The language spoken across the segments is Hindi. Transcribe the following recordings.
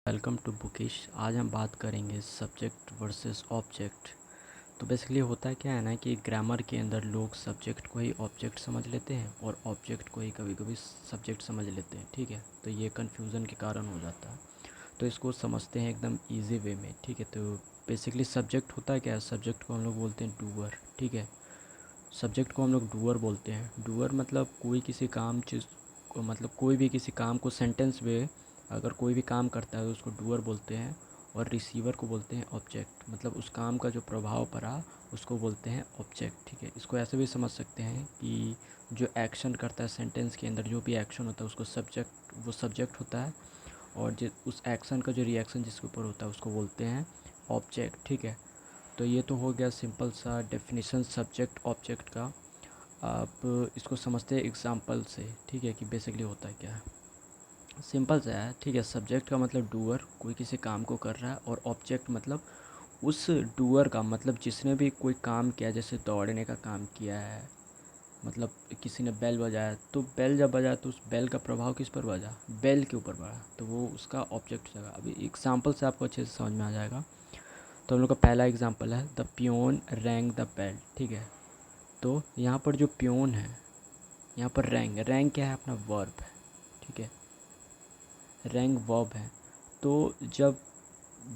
Welcome to bookish. आज हम बात करेंगे सब्जेक्ट वर्सेस ऑब्जेक्ट। तो बेसिकली होता है क्या है ना कि ग्रामर के अंदर लोग सब्जेक्ट को ही ऑब्जेक्ट समझ लेते हैं और ऑब्जेक्ट को ही कभी कभी सब्जेक्ट समझ लेते हैं। ठीक है, तो ये कन्फ्यूज़न के कारण हो जाता है। तो इसको समझते हैं एकदम इजी वे में। ठीक है, तो बेसिकली सब्जेक्ट होता है क्या है, सब्जेक्ट को हम लोग बोलते हैं डूअर। ठीक है, सब्जेक्ट को हम लोग डूअर बोलते हैं। डूअर मतलब कोई किसी काम चीज़ को, मतलब कोई भी किसी काम को सेंटेंस में अगर कोई भी काम करता है तो उसको डूअर बोलते हैं। और रिसीवर को बोलते हैं ऑब्जेक्ट, मतलब उस काम का जो प्रभाव पड़ा उसको बोलते हैं ऑब्जेक्ट। ठीक है, इसको ऐसे भी समझ सकते हैं कि जो एक्शन करता है सेंटेंस के अंदर, जो भी एक्शन होता है उसको वो सब्जेक्ट होता है। और उस एक्शन का जो रिएक्शन जिसके ऊपर होता है उसको बोलते हैं ऑब्जेक्ट। ठीक है, तो ये तो हो गया सिंपल सा डेफिनेशन सब्जेक्ट ऑब्जेक्ट का। आप इसको समझते हैं एग्जांपल से। ठीक है, कि बेसिकली होता है क्या है, सिंपल सा है। ठीक है, सब्जेक्ट का मतलब डूअर, कोई किसी काम को कर रहा है, और ऑब्जेक्ट मतलब उस डूअर का, मतलब जिसने भी कोई काम किया, जैसे दौड़ने का काम किया है, मतलब किसी ने बेल बजाया, तो बेल जब बजाया तो उस बेल का प्रभाव किस पर बजा, बेल के ऊपर पड़ा, तो वो उसका ऑब्जेक्ट हो जाएगा। अभी एग्जांपल से आपको अच्छे से समझ में आ जाएगा। तो हम लोग का पहला एग्जांपल है the peon rang the bell. ठीक है, तो यहाँ पर जो पियोन है, यहाँ पर रैंग, रैंग क्या है, अपना वर्ब है। ठीक है, रैंग वर्ब है। तो जब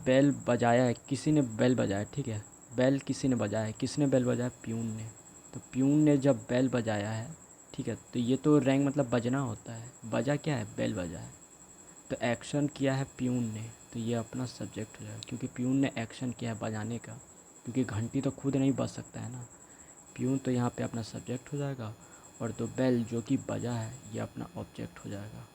बेल बजाया है, किसी ने बेल बजाया, ठीक है, बेल किसी ने बजाया है, किसने बेल बजाया, पियून ने। तो पियून ने जब बेल बजाया है, ठीक है, तो ये तो रैंग मतलब बजना होता है, बजा क्या है, बेल बजा है। तो एक्शन किया है पियून ने, तो ये अपना सब्जेक्ट हो जाएगा, क्योंकि पियून ने एक्शन किया है बजाने का, क्योंकि घंटी तो खुद नहीं बज सकता है ना। पियून तो यहाँ पे अपना सब्जेक्ट हो जाएगा, और तो बेल जो कि बजा है ये अपना ऑब्जेक्ट हो जाएगा।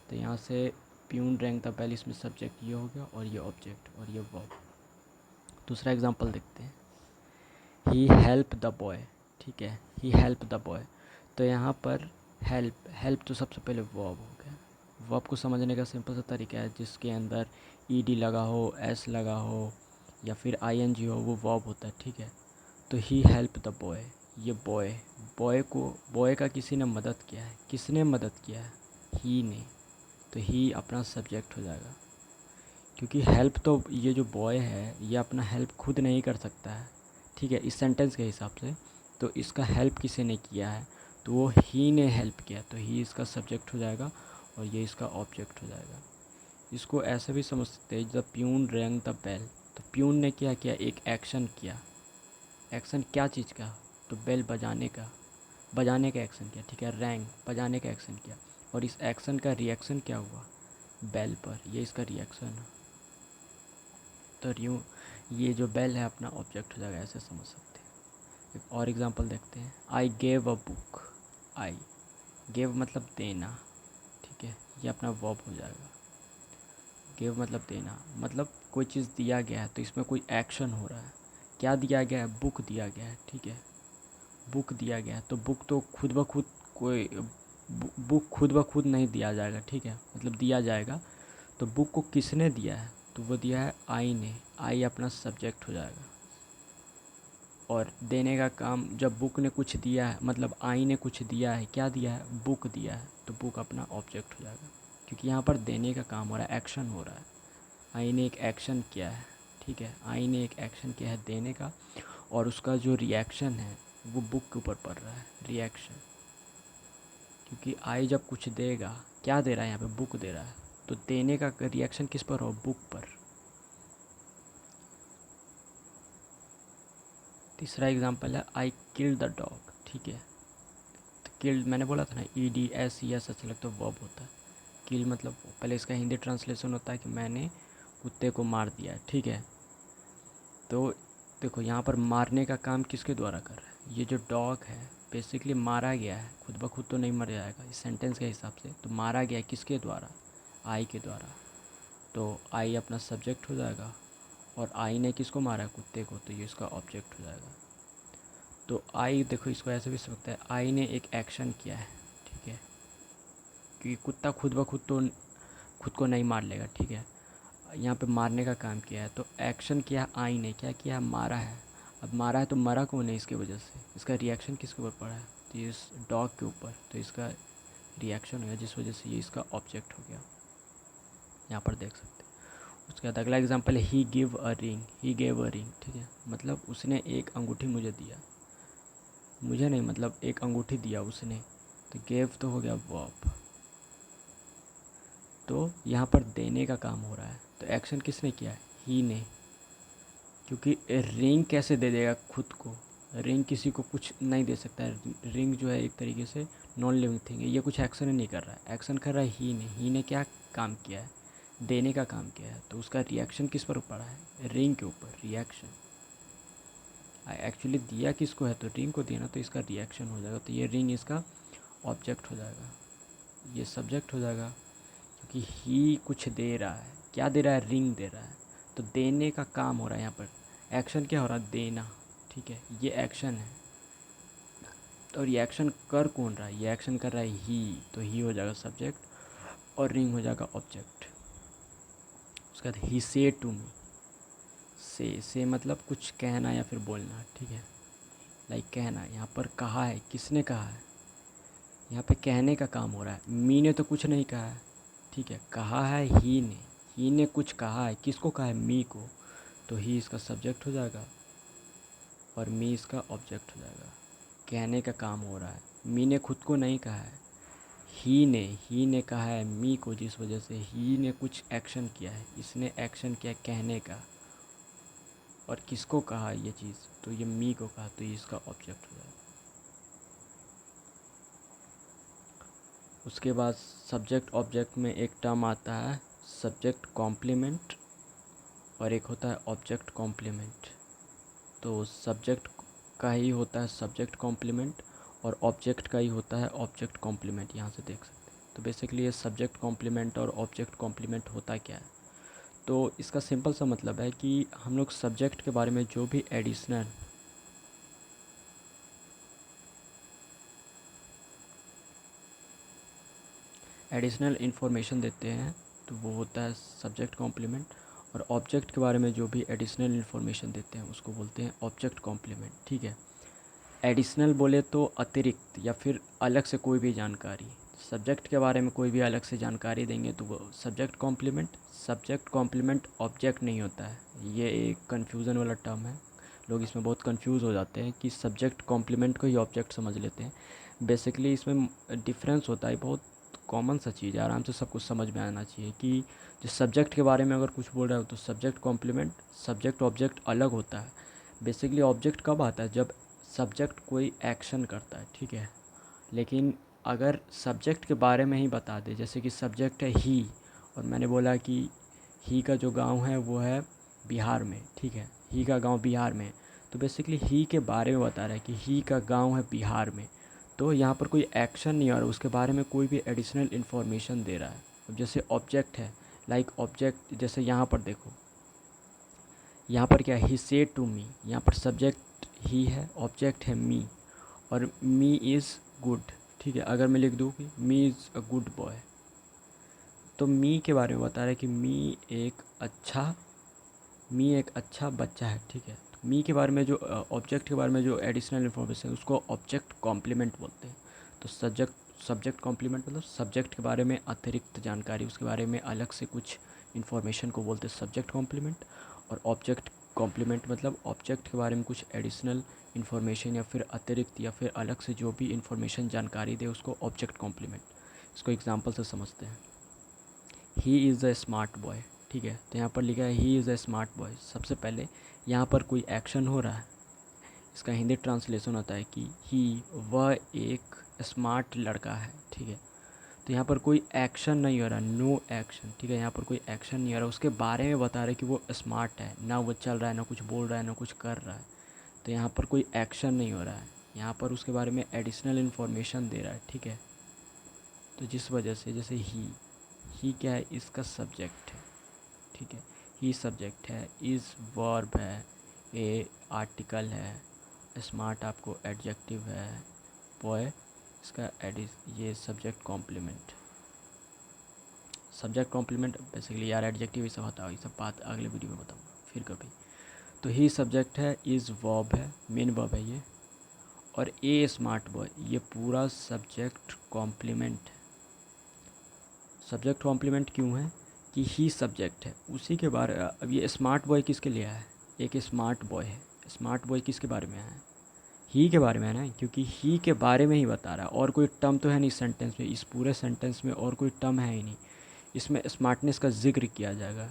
तो यहाँ से प्यून रैंक द बेल, इसमें सब्जेक्ट ये हो गया और ये ऑब्जेक्ट और ये वर्ब। दूसरा एग्जांपल देखते हैं, ही हेल्प द बॉय। ठीक है, ही हेल्प द बॉय, तो यहाँ पर हेल्प, हेल्प तो सबसे पहले वर्ब हो गया। वर्ब को समझने का सिंपल सा तरीका है, जिसके अंदर ईडी लगा हो, एस लगा हो, या फिर आईएनजी हो, वो वर्ब होता है। ठीक है, तो ही हेल्प द बॉय, ये बॉय, बॉय का किसी ने मदद किया है, किसने मदद किया है, ही ने। तो ही अपना सब्जेक्ट हो जाएगा, क्योंकि हेल्प तो ये जो बॉय है ये अपना हेल्प खुद नहीं कर सकता है। ठीक है, इस सेंटेंस के हिसाब से तो इसका हेल्प किसी ने किया है, तो वो ही ने हेल्प किया, तो ही इसका सब्जेक्ट हो जाएगा और ये इसका ऑब्जेक्ट हो जाएगा। इसको ऐसे भी समझ सकते हैं, जब प्यून रैंग द बेल, तो प्यून ने क्या किया, एक एक्शन किया। एक्शन क्या चीज़ का, तो बेल बजाने का, बजाने का एक्शन किया। ठीक है, रैंग बजाने का एक्शन किया, और इस एक्शन का रिएक्शन क्या हुआ, बेल पर, ये इसका रिएक्शन है। तो यूँ ये जो बेल है अपना ऑब्जेक्ट हो जाएगा, ऐसे समझ सकते हैं। एक और एग्जांपल देखते हैं, I gave a book. I gave मतलब देना। ठीक है, ये अपना वर्ब हो जाएगा। गेव मतलब देना, मतलब कोई चीज़ दिया गया है तो इसमें कोई एक्शन हो रहा है। क्या दिया गया है, बुक दिया गया है। ठीक है, बुक दिया गया है, तो बुक तो खुद ब खुद कोई बुक खुद ब खुद नहीं दिया जाएगा। ठीक है, मतलब दिया जाएगा, तो बुक को किसने दिया है, तो वो दिया है आई ने। आई अपना सब्जेक्ट हो जाएगा, और देने का काम, जब बुक ने कुछ दिया है, मतलब आई ने कुछ दिया है, क्या दिया है, बुक दिया है, तो बुक अपना ऑब्जेक्ट हो जाएगा, क्योंकि यहाँ पर देने का काम हो रहा है, एक्शन हो रहा है। आई ने एक एक्शन किया है। ठीक है, आई ने एक एक्शन किया है देने का, और उसका जो रिएक्शन है वो बुक के ऊपर पड़ रहा है, रिएक्शन। क्योंकि आई जब कुछ देगा, क्या दे रहा है यहाँ पे, बुक दे रहा है, तो देने का रिएक्शन किस पर हो, बुक पर। तीसरा एग्जांपल है आई किल्ड द डॉग। ठीक है, तो किल्ड मैंने बोला था ना, E D S E S अच्छा लगता है, वर्ब होता है। किल मतलब, पहले इसका हिंदी ट्रांसलेशन होता है कि मैंने कुत्ते को मार दिया है। ठीक है, तो देखो यहाँ पर मारने का काम किसके द्वारा कर रहा है, ये जो डॉग है बेसिकली मारा गया है, खुद ब खुद तो नहीं मर जाएगा इस सेंटेंस के हिसाब से, तो मारा गया है किसके द्वारा, आई के द्वारा। तो आई अपना सब्जेक्ट हो जाएगा, और आई ने किसको मारा है, कुत्ते को, तो ये इसका ऑब्जेक्ट हो जाएगा। तो आई देखो, इसको ऐसे भी समझते हैं, आई ने एक एक्शन किया है। ठीक है, क्योंकि कुत्ता खुद ब खुद तो खुद को नहीं मार लेगा। ठीक है, यहाँ पे मारने का काम किया है, तो एक्शन किया आई ने, क्या किया, मारा है। अब मारा है तो मरा कौन है, इसके वजह से, इसका रिएक्शन किसके ऊपर पड़ा है, तो ये इस डॉग के ऊपर, तो इसका रिएक्शन हो गया, जिस वजह से ये इसका ऑब्जेक्ट हो गया। यहाँ पर देख सकते हैं। उसके बाद अगला एग्जांपल है he give a ring, he gave a ring, ठीक है, मतलब उसने एक अंगूठी मुझे दिया, मुझे नहीं मतलब एक अंगूठी दिया उसने, तो गेव तो हो गया वर्ब, तो यहाँ पर देने का काम हो रहा है, तो एक्शन किसने किया है, ही ने, क्योंकि रिंग कैसे दे देगा खुद को, रिंग किसी को कुछ नहीं दे सकता है, रिंग जो है एक तरीके से नॉन लिविंग थिंग है, ये कुछ एक्शन ही नहीं कर रहा है, एक्शन कर रहा है ही ने क्या काम किया है, देने का काम किया है, तो उसका रिएक्शन किस पर पड़ा है, रिंग के ऊपर रिएक्शन, एक्चुअली दिया किसको है, तो रिंग को दिया ना, तो इसका रिएक्शन हो जाएगा, तो ये रिंग इसका ऑब्जेक्ट हो जाएगा, ये सब्जेक्ट हो जाएगा, क्योंकि ही कुछ दे रहा है, क्या दे रहा है, रिंग दे रहा है, तो देने का काम हो रहा है यहाँ पर, एक्शन क्या हो रहा है, देना, ठीक है, ये एक्शन है, तो रिएक्शन कर कौन रहा है, ये एक्शन कर रहा है ही, तो ही हो जाएगा सब्जेक्ट और रिंग हो जाएगा ऑब्जेक्ट। उसके बाद ही से टू मी, से मतलब कुछ कहना या फिर बोलना, ठीक है, लाइक कहना, यहाँ पर कहा है, किसने कहा है, यहाँ पे कहने का काम हो रहा है, मी ने तो कुछ नहीं कहा है, ठीक है, कहा है ही ने कुछ कहा है, किसको कहा है, मी को, तो ही इसका सब्जेक्ट हो जाएगा और मी इसका ऑब्जेक्ट हो जाएगा, कहने का काम हो रहा है, मी ने खुद को नहीं कहा है, ही ने कहा है मी को, जिस वजह से ही ने कुछ एक्शन किया है, इसने एक्शन किया कहने का, और किसको कहा ये चीज़, तो ये मी को कहा, तो ये इसका ऑब्जेक्ट हो जाएगा। उसके बाद सब्जेक्ट ऑब्जेक्ट में एक टर्म आता है सब्जेक्ट कॉम्प्लीमेंट और एक होता है ऑब्जेक्ट कॉम्प्लीमेंट, तो सब्जेक्ट का ही होता है सब्जेक्ट कॉम्प्लीमेंट और ऑब्जेक्ट का ही होता है ऑब्जेक्ट कॉम्प्लीमेंट, यहाँ से देख सकते हैं। तो बेसिकली ये सब्जेक्ट कॉम्प्लीमेंट और ऑब्जेक्ट कॉम्प्लीमेंट होता क्या है, तो इसका सिंपल सा मतलब है कि हम लोग सब्जेक्ट के बारे में जो भी एडिशनल इन्फॉर्मेशन देते हैं तो वो होता है सब्जेक्ट कॉम्प्लीमेंट, और ऑब्जेक्ट के बारे में जो भी एडिशनल इन्फॉर्मेशन देते हैं उसको बोलते हैं ऑब्जेक्ट कॉम्प्लीमेंट, ठीक है। एडिशनल बोले तो अतिरिक्त या फिर अलग से कोई भी जानकारी, सब्जेक्ट के बारे में कोई भी अलग से जानकारी देंगे तो वो सब्जेक्ट कॉम्प्लीमेंट ऑब्जेक्ट नहीं होता है, ये एक कन्फ्यूज़न वाला टर्म है, लोग इसमें बहुत कंफ्यूज हो जाते हैं कि सब्जेक्ट कॉम्प्लीमेंट को ही ऑब्जेक्ट समझ लेते हैं। बेसिकली इसमें डिफरेंस होता है, बहुत कॉमन सा चीज़ है, आराम से सब कुछ समझ में आना चाहिए कि जो सब्जेक्ट के बारे में अगर कुछ बोल रहा हो तो सब्जेक्ट कॉम्प्लीमेंट, सब्जेक्ट ऑब्जेक्ट अलग होता है। बेसिकली ऑब्जेक्ट कब आता है, जब सब्जेक्ट कोई एक्शन करता है, ठीक है, लेकिन अगर सब्जेक्ट के बारे में ही बता दे, जैसे कि सब्जेक्ट है ही और मैंने बोला कि ही का जो गांव है वो है बिहार में, ठीक है, ही का गांव बिहार में, तो बेसिकली ही के बारे में बता रहा है कि ही का गांव है बिहार में, तो यहाँ पर कोई एक्शन नहीं आ रहा, उसके बारे में कोई भी एडिशनल इन्फॉर्मेशन दे रहा है। अब जैसे ऑब्जेक्ट है, लाइक ऑब्जेक्ट जैसे यहाँ पर देखो, यहाँ पर क्या है, ही सेड टू मी, यहाँ पर सब्जेक्ट ही है, ऑब्जेक्ट है मी, और मी इज़ गुड, ठीक है, अगर मैं लिख दूँ कि me is a good boy, तो मी के बारे में बता रहा है कि मी एक अच्छा बच्चा है, ठीक है, तो मी के बारे में जो ऑब्जेक्ट के बारे में जो एडिशनल इन्फॉर्मेशन है उसको ऑब्जेक्ट कॉम्प्लीमेंट बोलते हैं। तो सब्जेक्ट कॉम्प्लीमेंट मतलब सब्जेक्ट के बारे में अतिरिक्त जानकारी, उसके बारे में अलग से कुछ इन्फॉर्मेशन को बोलते हैं सब्जेक्ट कॉम्प्लीमेंट, और ऑब्जेक्ट कॉम्प्लीमेंट मतलब ऑब्जेक्ट के बारे में कुछ एडिशनल इन्फॉर्मेशन या फिर अतिरिक्त या फिर अलग से जो भी इन्फॉर्मेशन जानकारी दे उसको ऑब्जेक्ट कॉम्प्लीमेंट। इसको एग्जांपल से समझते हैं। He is a smart boy, ठीक है, तो यहाँ पर लिखा है he is a smart boy, सबसे पहले यहाँ पर कोई एक्शन हो रहा है, इसका हिंदी ट्रांसलेशन होता है कि वह एक स्मार्ट लड़का है, ठीक है, तो यहाँ पर कोई एक्शन नहीं हो रहा, नो एक्शन, ठीक है, यहाँ पर कोई एक्शन नहीं हो रहा, उसके बारे में बता रहे कि वो स्मार्ट है, ना वो चल रहा है, ना कुछ बोल रहा है, ना कुछ कर रहा है, तो यहाँ पर कोई एक्शन नहीं हो रहा है, यहाँ पर उसके बारे में एडिशनल इन्फॉर्मेशन दे रहा है, ठीक है, तो जिस वजह से जैसे ही क्या है, इसका सब्जेक्ट है, ठीक है, ही सब्जेक्ट है, इज़ वर्ब है, ए आर्टिकल है, स्मार्ट आपको एडजेक्टिव है, बॉय इसका ये सब्जेक्ट कॉम्प्लीमेंट बेसिकली यार एडजेक्टिव ही सब होता है, ये सब बात अगले वीडियो में बताऊँगा फिर कभी। तो ही सब्जेक्ट है, इज़ वर्ब है, मेन वर्ब है ये, और ए स्मार्ट बॉय ये पूरा सब्जेक्ट कॉम्प्लीमेंट है। सब्जेक्ट कॉम्प्लीमेंट क्यों है, कि ही सब्जेक्ट है, उसी के बारे। अब ये स्मार्ट बॉय किसके लिए आया है? एक स्मार्ट बॉय है, स्मार्ट बॉय किसके बारे में आया है? ही के बारे में है ना, क्योंकि ही के बारे में ही बता रहा है, और कोई टर्म तो है नहीं सेंटेंस में, इस पूरे सेंटेंस में और कोई टर्म है ही नहीं। इसमें स्मार्टनेस का जिक्र किया जाएगा,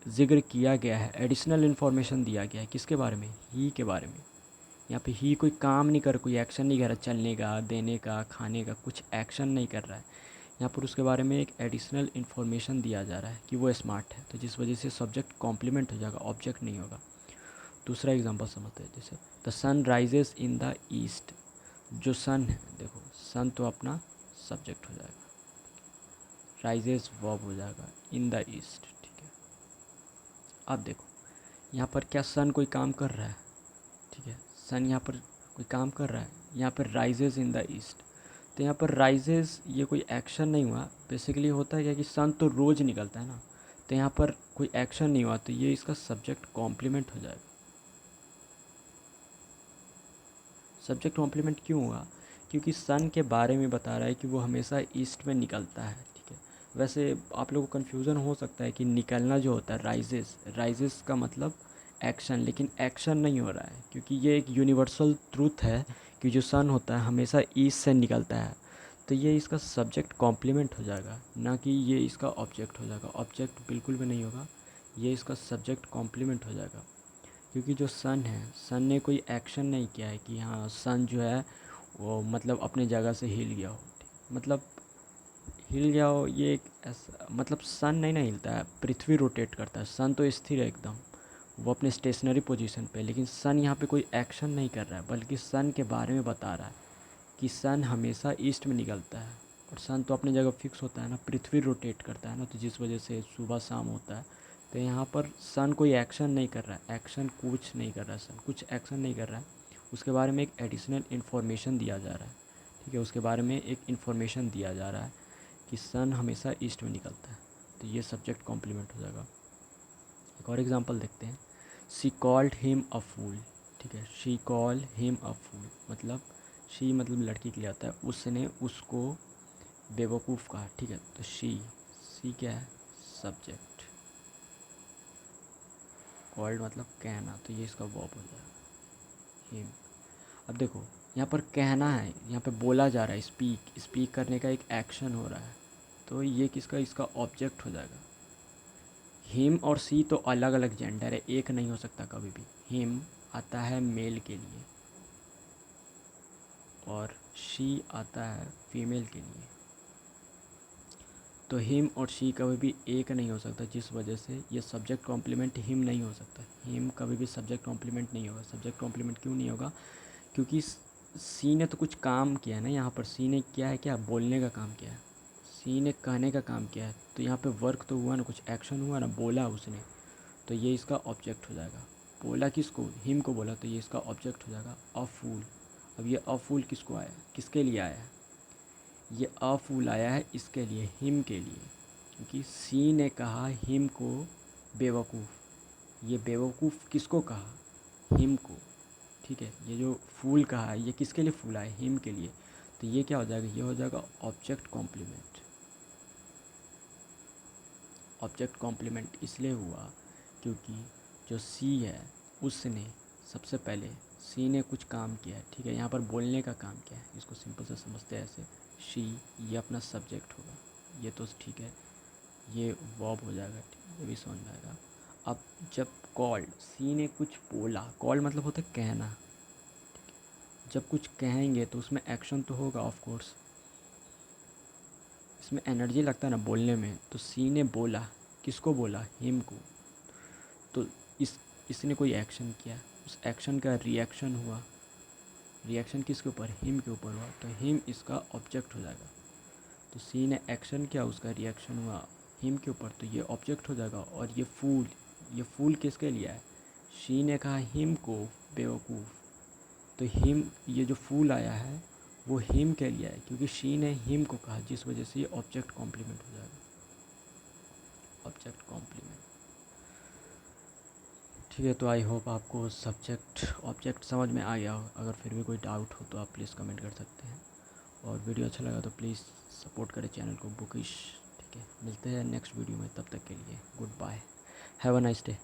जिक्र किया गया है, एडिशनल इन्फॉर्मेशन दिया गया है, किसके बारे में? ही के बारे में। यहाँ पे ही कोई काम नहीं कर, कोई एक्शन नहीं कर रहा, चलने का, देने का, खाने का, कुछ एक्शन नहीं कर रहा है। यहाँ पर उसके बारे में एक एडिशनल इन्फॉर्मेशन दिया जा रहा है कि वो स्मार्ट है, तो जिस वजह से सब्जेक्ट कॉम्प्लीमेंट हो जाएगा, ऑब्जेक्ट नहीं होगा। दूसरा एग्जांपल समझते हैं, जैसे the sun rises in the east. जो सन है, देखो सन तो अपना सब्जेक्ट हो जाएगा, राइजेस वर्ब हो जाएगा, इन द ईस्ट, ठीक है। अब देखो यहाँ पर क्या सन कोई काम कर रहा है? ठीक है, सन यहाँ पर कोई काम कर रहा है, यहाँ पर राइजेस इन द ईस्ट। तो यहाँ पर राइजेस ये कोई एक्शन नहीं हुआ, बेसिकली होता है क्या कि सन तो रोज़ निकलता है ना, तो यहाँ पर कोई एक्शन नहीं हुआ, तो ये इसका सब्जेक्ट कॉम्प्लीमेंट हो जाएगा। सब्जेक्ट कॉम्प्लीमेंट क्यों हुआ? क्योंकि सन के बारे में बता रहा है कि वो हमेशा ईस्ट में निकलता है, ठीक है। वैसे आप लोगों को कन्फ्यूज़न हो सकता है कि निकलना जो होता है राइजेस, राइजेस का मतलब एक्शन, लेकिन एक्शन नहीं हो रहा है, क्योंकि ये एक यूनिवर्सल ट्रूथ है कि जो सन होता है हमेशा ईस्ट से निकलता है। तो ये इसका सब्जेक्ट कॉम्प्लीमेंट हो जाएगा, ना कि ये इसका ऑब्जेक्ट हो जाएगा। ऑब्जेक्ट बिल्कुल भी नहीं होगा, ये इसका सब्जेक्ट कॉम्प्लीमेंट हो जाएगा। क्योंकि जो सन है, सन ने कोई एक्शन नहीं किया है कि हाँ सन जो है वो मतलब अपने जगह से हिल गया हो, मतलब हिल गया हो, ये एक ऐसा मतलब सन नहीं ना हिलता है, पृथ्वी रोटेट करता है, सन तो स्थिर है एकदम, वो अपने स्टेशनरी पोजीशन पे। लेकिन सन यहाँ पे कोई एक्शन नहीं कर रहा है, बल्कि सन के बारे में बता रहा है कि सन हमेशा ईस्ट में निकलता है, और सन तो अपनी जगह फिक्स होता है ना, पृथ्वी रोटेट करता है ना, तो जिस वजह से सुबह शाम होता है। तो यहाँ पर सन कोई एक्शन नहीं कर रहा है, एक्शन कुछ नहीं कर रहा है, सन कुछ एक्शन नहीं कर रहा है। उसके बारे में एक एडिशनल इन्फॉर्मेशन दिया जा रहा है, ठीक है, उसके बारे में एक इन्फॉर्मेशन दिया जा रहा है कि सन हमेशा ईस्ट में निकलता है, तो ये सब्जेक्ट कॉम्प्लीमेंट हो जाएगा। एक और एग्जांपल देखते हैं, शी कॉल्ड हिम अ फूल, ठीक है, शी कॉल हिम अ फूल मतलब शी मतलब लड़की के लिए आता है, उसने उसको बेवकूफ़ कहा, ठीक है। तो शी क्या है? सब्जेक्ट। कॉल्ड मतलब कहना, तो ये इसका वर्ब हो जाएगा, हिम। अब देखो यहाँ पर कहना है, यहाँ पे बोला जा रहा है, स्पीक, स्पीक करने का एक एक्शन हो रहा है, तो ये किसका? इसका ऑब्जेक्ट हो जाएगा। हिम और सी तो अलग अलग जेंडर है, एक नहीं हो सकता कभी भी। हिम आता है मेल के लिए और शी आता है फीमेल के लिए, तो हिम और शी कभी भी एक नहीं हो सकता, जिस वजह से ये सब्जेक्ट कॉम्प्लीमेंट हिम नहीं हो सकता। हिम कभी भी सब्जेक्ट कॉम्प्लीमेंट नहीं होगा। सब्जेक्ट कॉम्प्लीमेंट क्यों नहीं होगा? क्योंकि सी ने तो कुछ काम किया है ना, यहाँ पर सी ने किया है क्या? बोलने का काम किया है, सी ने कहने का काम किया है, तो यहाँ पे वर्क तो हुआ ना, कुछ एक्शन हुआ ना, बोला उसने, तो ये इसका ऑब्जेक्ट हो जाएगा। बोला किसको? हिम को बोला, तो ये इसका ऑब्जेक्ट हो जाएगा। अ फूल। अब ये अ फूल किसको आया? किसके लिए आया है? ये अ फूल आया है इसके लिए, हिम के लिए, क्योंकि सी ने कहा हिम को बेवकूफ़। ये बेवकूफ़ किसको कहा? हिम को, ठीक है। ये जो फूल कहा है, ये किसके लिए फूल आया? हिम के लिए, तो ये क्या हो जाएगा? ये हो जाएगा ऑब्जेक्ट कॉम्प्लीमेंट। ऑब्जेक्ट कॉम्प्लीमेंट इसलिए हुआ क्योंकि जो सी है उसने सबसे पहले, सी ने कुछ काम किया है, ठीक है, यहाँ पर बोलने का काम किया है, इसको सिंपल से समझते हैं ऐसे। शी ये अपना सब्जेक्ट होगा, ये तो ठीक है, ये वर्ब हो जाएगा, ठीक है, ये भी समझ में आएगा। अब जब कॉल्ड, सी ने कुछ बोला, कॉल्ड मतलब होता है कहना, जब कुछ कहेंगे तो उसमें एक्शन तो होगा ऑफ कोर्स, इसमें एनर्जी लगता है ना बोलने में, तो सी ने बोला, किसको बोला? हिम को, तो इसने कोई एक्शन किया, उस एक्शन का रिएक्शन हुआ, रिएक्शन किसके ऊपर? हिम के ऊपर हुआ, तो हिम इसका ऑब्जेक्ट हो जाएगा। तो सी ने एक्शन किया, उसका रिएक्शन हुआ हिम के ऊपर, तो ये ऑब्जेक्ट हो जाएगा। और ये फूल किसके लिए है? शी ने कहा हिम को बेवकूफ़, तो हिम, ये जो फूल आया है वो हिम के लिए है, क्योंकि शी ने हिम को कहा, जिस वजह से ये ऑब्जेक्ट कॉम्प्लीमेंट हो जाएगा, ऑब्जेक्ट कॉम्प्लीमेंट। ठीक है, तो आई होप आपको सब्जेक्ट ऑब्जेक्ट समझ में आ गया हो। अगर फिर भी कोई डाउट हो तो आप प्लीज़ कमेंट कर सकते हैं, और वीडियो अच्छा लगा तो प्लीज़ सपोर्ट करें चैनल को बुकिश। के। मिलते हैं नेक्स्ट वीडियो में, तब तक के लिए goodbye, have a nice day.